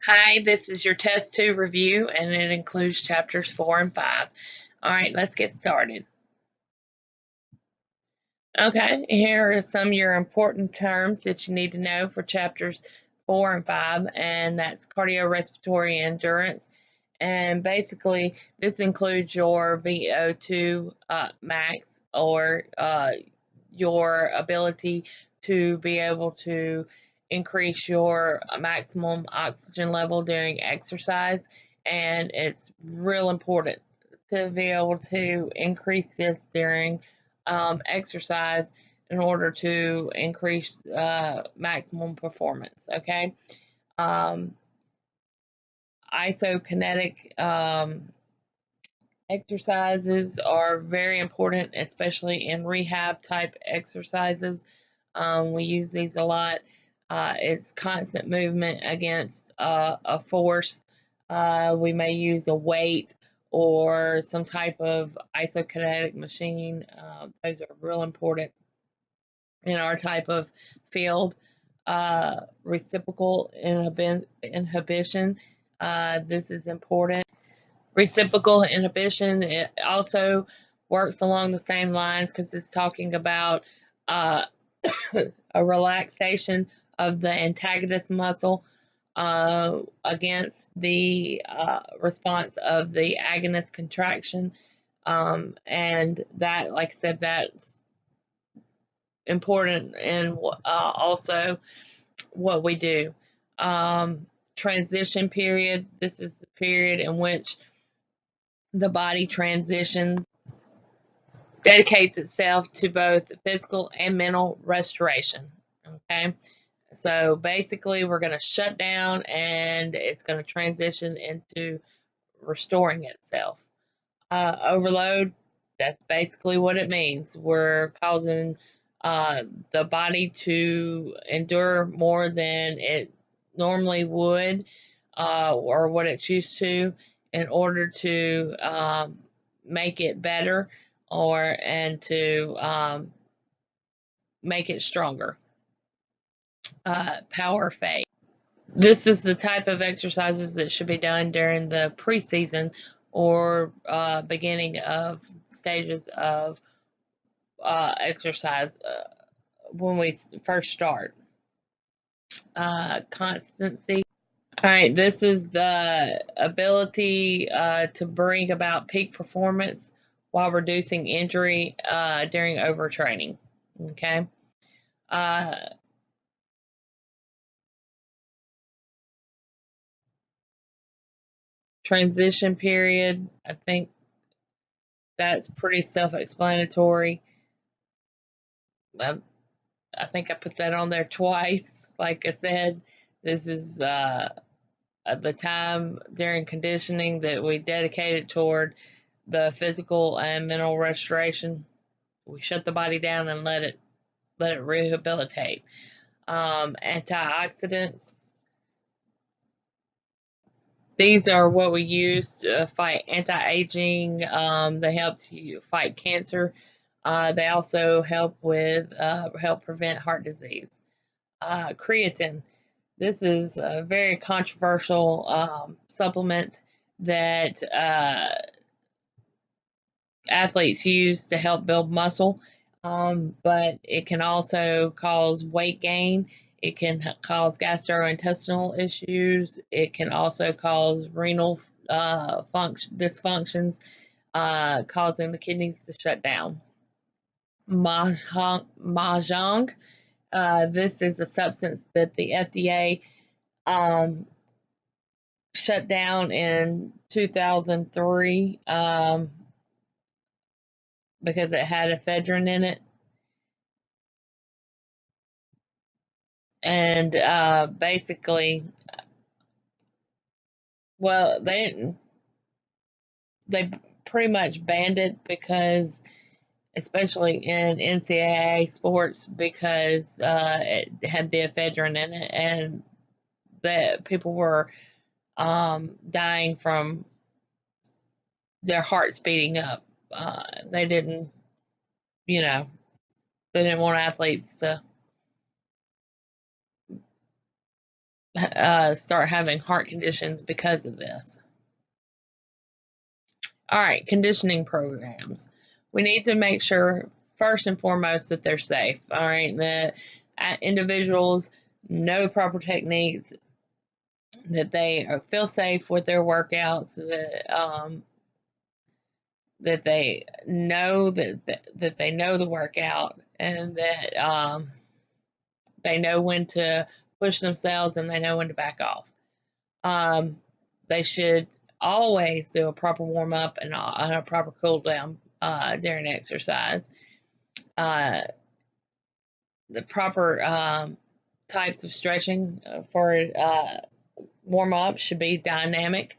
Hi, this is your test 2 review and it includes chapters 4 and 5. All right, let's get started. Okay, here are some of your important terms that you need to know for chapters 4 and 5, and that's cardiorespiratory endurance. And basically, this includes your VO2 max or your ability to be able to increase your maximum oxygen level during exercise. And it's real important to be able to increase this during exercise in order to increase maximum performance. Okay. Um, Isokinetic exercises are very important, especially in rehab type exercises. We use these a lot. It's constant movement against a force. We may use a weight or some type of isokinetic machine. Those are real important in our type of field. Reciprocal inhibition. This is important. Reciprocal inhibition, it also works along the same lines because it's talking about uh, a relaxation of the antagonist muscle against the response of the agonist contraction. And that, like I said, that's important in also what we do. Transition period, this is the period in which the body transitions, dedicates itself to both physical and mental restoration. Okay, so basically, we're going to shut down and it's going to transition into restoring itself. Overload, that's basically what it means. We're causing the body to endure more than it normally would or what it's used to in order to make it better and to make it stronger. Power phase. This is the type of exercises that should be done during the preseason or beginning of stages of exercise when we first start. Constancy. All right, this is the ability to bring about peak performance while reducing injury during overtraining. Okay. Uh, Transition period. I think that's pretty self-explanatory. I, I think I put that on there twice. Like I said, this is the time during conditioning that we dedicated toward the physical and mental restoration. We shut the body down and let it rehabilitate. Antioxidants. These are what we use to fight anti-aging. They help to fight cancer. They also help prevent heart disease. Creatine. This is a very controversial supplement that athletes use to help build muscle, but it can also cause weight gain. It can cause gastrointestinal issues. It can also cause renal dysfunctions, causing the kidneys to shut down. Mahjong. This is a substance that the FDA um, shut down in 2003 because it had ephedrine in it. And basically, well, they pretty much banned it because, especially in NCAA sports, because it had the ephedrine in it, and that people were dying from their heart speeding up. They didn't, you know, they didn't want athletes to start having heart conditions because of this. All right, conditioning programs. We need to make sure, first and foremost, that they're safe. All right, that individuals know the proper techniques, that they feel safe with their workouts, that they know that they know the workout, and that they know when to push themselves and they know when to back off. They should always do a proper warm up and a proper cool down during exercise. The proper types of stretching for warm up should be dynamic.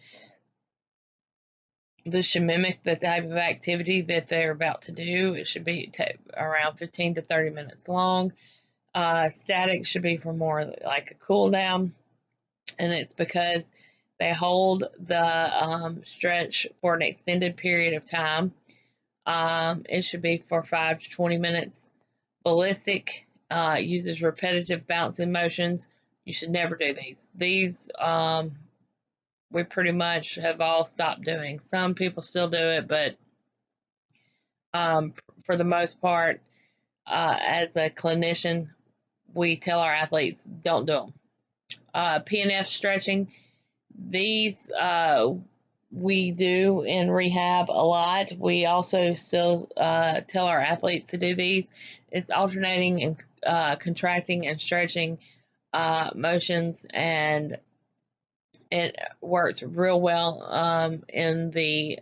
This should mimic the type of activity that they're about to do. It should be around 15 to 30 minutes long. Static should be for more like a cool down, and it's because they hold the stretch for an extended period of time. It should be for 5 to 20 minutes. Ballistic uses repetitive bouncing motions. You should never do these. These we pretty much have all stopped doing. Some people still do it, but for the most part, as a clinician, we tell our athletes don't do them. PNF stretching, these we do in rehab a lot. We also still tell our athletes to do these. It's alternating and contracting and stretching motions, and it works real well in the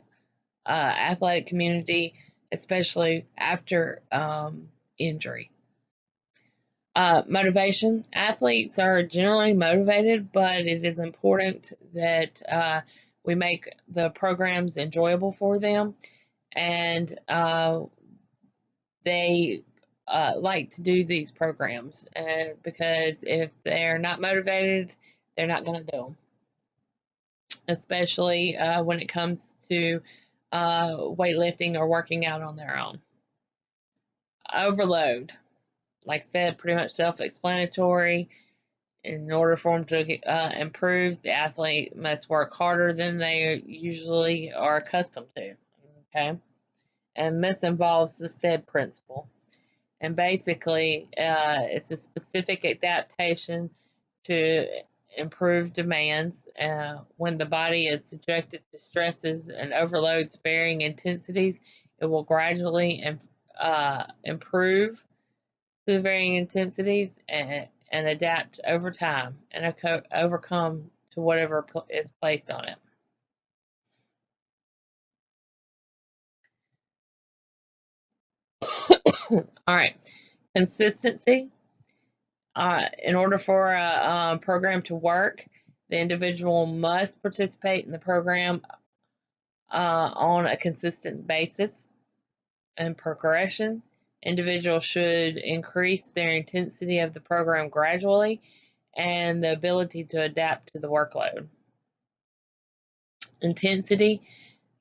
athletic community, especially after injury. Motivation. Athletes are generally motivated, but it is important that we make the programs enjoyable for them, and they like to do these programs because if they're not motivated, they're not going to do them, especially when it comes to weightlifting or working out on their own. Overload. Like I said, pretty much self-explanatory. In order for them to improve, the athlete must work harder than they usually are accustomed to. Okay, and this involves the SAID principle. And basically, it's a specific adaptation to improve demands. When the body is subjected to stresses and overloads varying intensities, it will gradually improve to varying intensities and adapt over time and overcome to whatever is placed on it. All right, consistency. In order for a program to work, the individual must participate in the program on a consistent basis and progression. Individuals should increase their intensity of the program gradually and the ability to adapt to the workload. Intensity,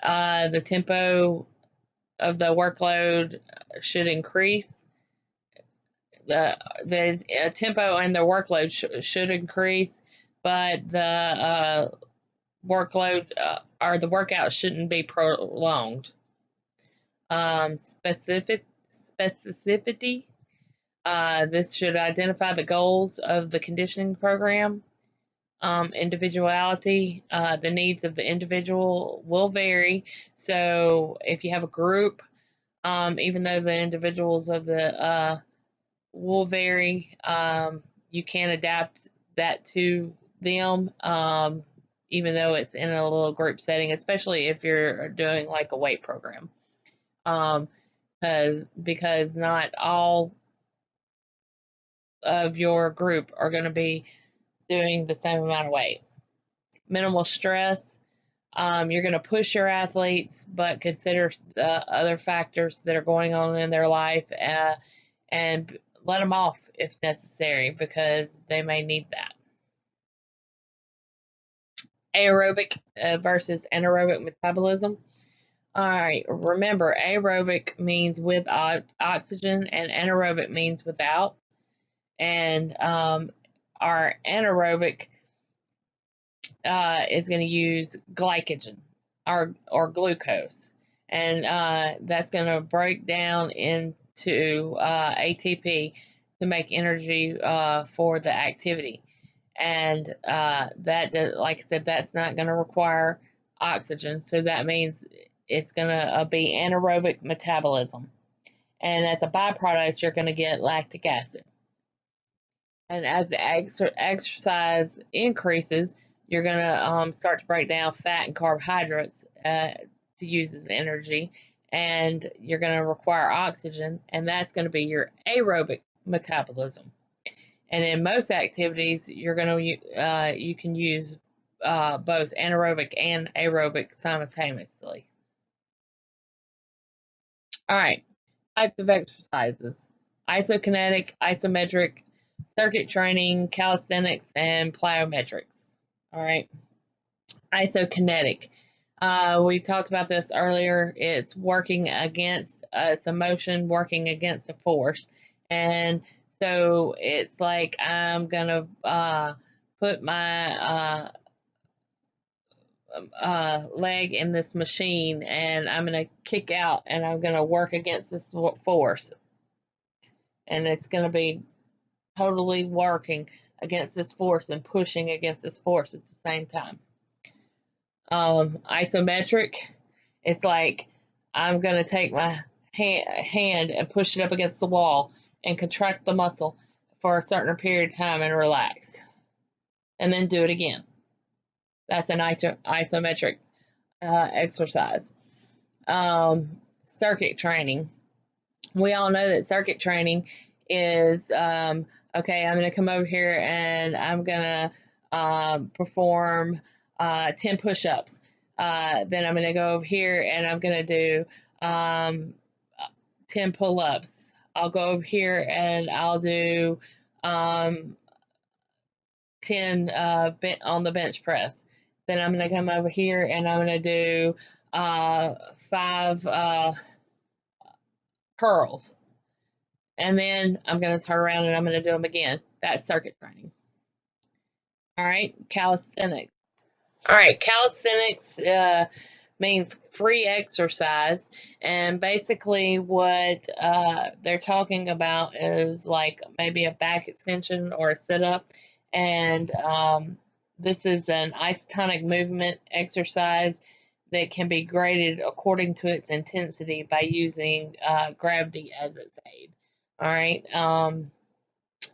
the tempo of the workload should increase. The tempo and the workload should increase, but the workload or the workout shouldn't be prolonged. Specificity. This should identify the goals of the conditioning program. Individuality. The needs of the individual will vary. So if you have a group, even though the individuals of the will vary, you can adapt that to them, even though it's in a little group setting, especially if you're doing like a weight program. Because not all of your group are going to be doing the same amount of weight. Minimal stress. You're going to push your athletes, but consider the other factors that are going on in their life and let them off if necessary because they may need that. Aerobic versus anaerobic metabolism. All right, remember aerobic means with oxygen and anaerobic means without. And our anaerobic is going to use glycogen or glucose, and that's going to break down into ATP to make energy for the activity. And like I said, that's not going to require oxygen, so that means it's going to be anaerobic metabolism. And as a byproduct, you're going to get lactic acid. And as the exercise increases, you're going to start to break down fat and carbohydrates to use as energy, and you're going to require oxygen, and that's going to be your aerobic metabolism. And in most activities, you're going to you can use both anaerobic and aerobic simultaneously. All right, types of exercises: isokinetic, isometric, circuit training, calisthenics, and plyometrics. All right, isokinetic. We talked about this earlier. It's working against it's a motion working against a force, and so it's like I'm gonna put my leg in this machine, and I'm gonna kick out, and I'm gonna work against this force, and it's gonna be totally working against this force and pushing against this force at the same time. Isometric, it's like I'm going to take my hand and push it up against the wall and contract the muscle for a certain period of time and relax, and then do it again. That's an isometric exercise. Circuit training. We all know that circuit training is okay, I'm going to come over here and I'm going to perform 10 push-ups. Then I'm going to go over here and I'm going to do 10 pull-ups. I'll go over here and I'll do 10 on the bench press. Then I'm going to come over here and I'm going to do 5 curls. And then I'm going to turn around and I'm going to do them again. That's circuit training. All right, calisthenics. All right, calisthenics means free exercise, and basically what they're talking about is like maybe a back extension or a sit-up, and this is an isotonic movement exercise that can be graded according to its intensity by using gravity as its aid. All right,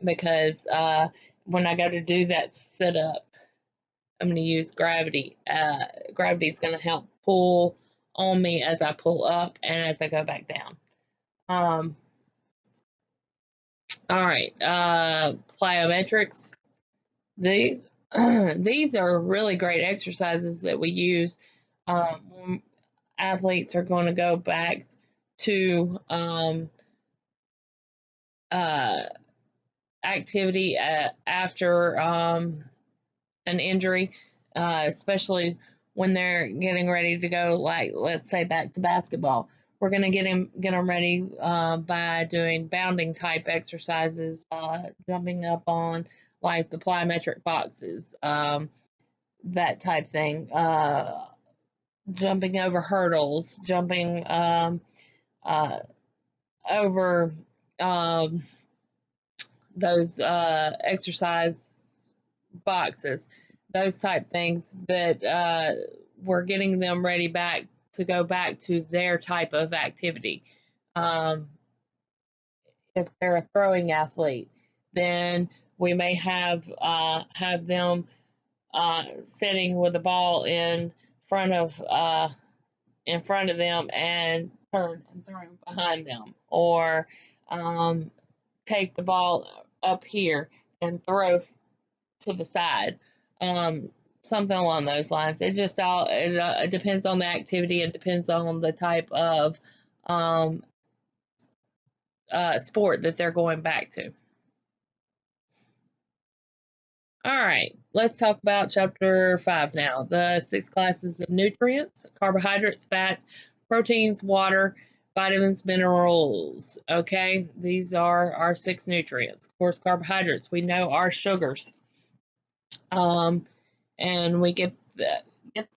because when I go to do that sit up, I'm going to use gravity. Gravity is going to help pull on me as I pull up and as I go back down. All right, plyometrics. These these are really great exercises that we use when athletes are going to go back to activity after an injury, especially when they're getting ready to go, like let's say back to basketball. We're gonna get them ready by doing bounding type exercises, jumping up on like the plyometric boxes, that type thing, jumping over hurdles, jumping over those exercise boxes, those type things that we're getting them ready back to go back to their type of activity. If they're a throwing athlete, then we may have them sitting with the ball in front of them and turn and throw behind them, or take the ball up here and throw to the side, something along those lines. It just all it depends on the activity. It depends on the type of sport that they're going back to. All right, let's talk about chapter 5 now. The 6 classes of nutrients: carbohydrates, fats, proteins, water, vitamins, minerals. Okay, these are our 6 nutrients. Of course, carbohydrates, we know, are sugars. And and we get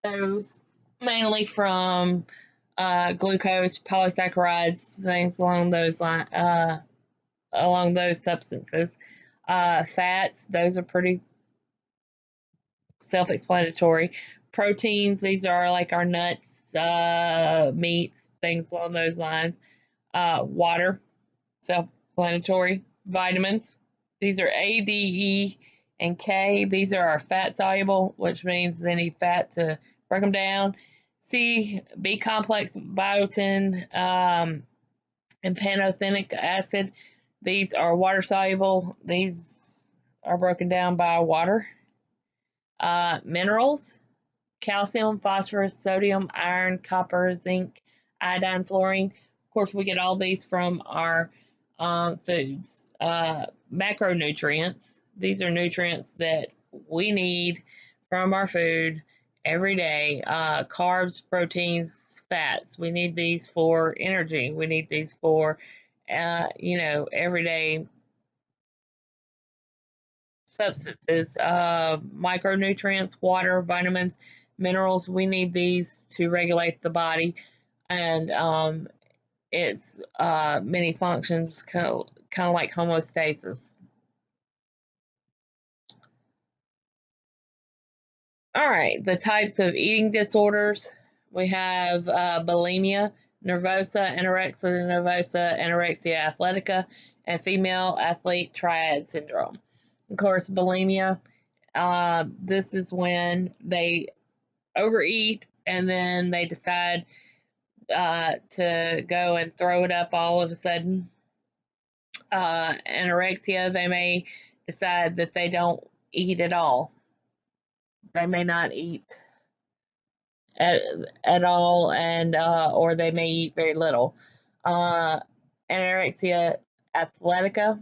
those mainly from glucose, polysaccharides, things along those along those substances. Fats, those are pretty self-explanatory. Proteins, these are like our nuts, meats, things along those lines. Water, self-explanatory. Vitamins, these are A, D, E, and K. These are our fat soluble, which means they need fat to break them down. C, B complex, biotin, and pantothenic acid. These are water soluble. These are broken down by water. Minerals, calcium, phosphorus, sodium, iron, copper, zinc, iodine, fluorine. Of course, we get all these from our foods. Macronutrients, these are nutrients that we need from our food every day. Carbs, proteins, fats. We need these for energy. We need these for, everyday substances. Micronutrients, water, vitamins, minerals. We need these to regulate the body and its many functions, kind of like homeostasis. All right, the types of eating disorders. We have bulimia, nervosa, anorexia nervosa, anorexia athletica, and female athlete triad syndrome. Of course, bulimia, this is when they overeat and then they decide to go and throw it up all of a sudden. Anorexia, they may decide that they don't eat at all. They may not eat at all, and or they may eat very little. Anorexia athletica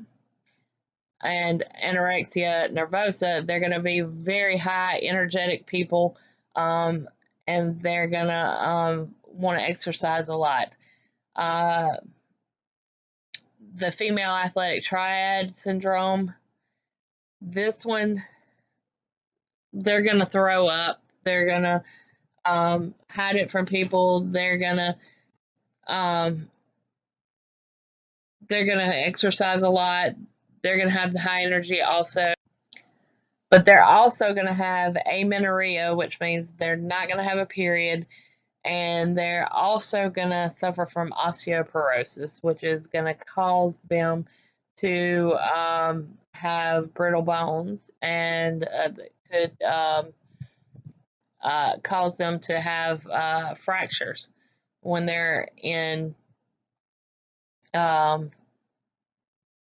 and anorexia nervosa, they're going to be very high energetic people, and they're going to want to exercise a lot. The female athletic triad syndrome, this one, they're going to throw up. They're going to hide it from people. They're gonna exercise a lot. They're gonna have the high energy also, but they're also gonna have amenorrhea, which means they're not gonna have a period, and they're also gonna suffer from osteoporosis, which is gonna cause them to have brittle bones, and could cause them to have fractures when they're in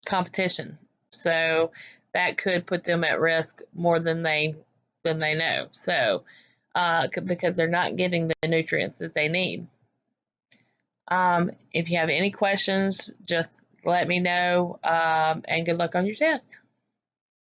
competition. So that could put them at risk more than they know. So because they're not getting the nutrients that they need. If you have any questions, just let me know, and good luck on your test.